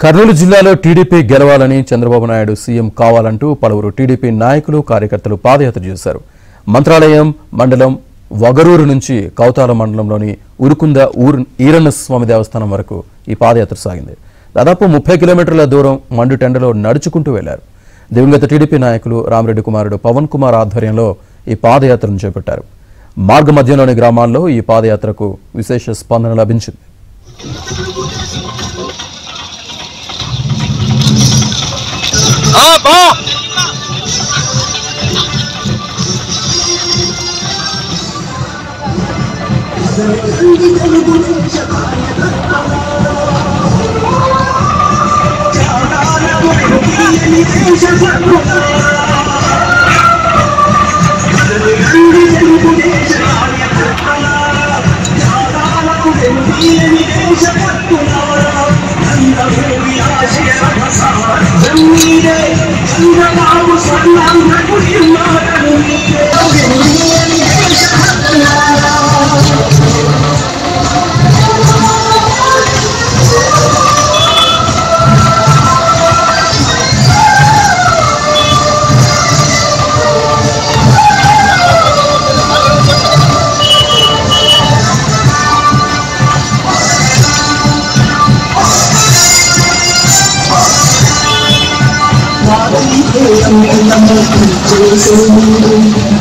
కర్నూలు జిల్లాలో టీడీపీ గెలవాలని చంద్రబాబు నాయుడు సీఎం కావాలంటూ పలువురు టీడీపీ నాయకులు కార్యకర్తలు పాదయాత్ర చేశారు. మంత్రాలయం మండలం వగరూరు నుంచి కౌతాల మండలంలోని ఉరుకుంద ఈరన్న స్వామి దేవస్థానం వరకు ఈ పాదయాత్ర సాగింది. దాదాపు 30 కిలోమీటర్ల దూరం మండుటెండలో నడుచుకుంటూ వెళ్లారు. దివంగత టీడీపీ నాయకులు రామిరెడ్డి కుమారుడు పవన్ కుమార్ ఆధ్వర్యంలో ఈ పాదయాత్రను చేపట్టారు. మార్గ మధ్యంలోని గ్రామాల్లో ఈ పాదయాత్రకు విశేష స్పందన లభించింది.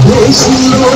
దేశంలో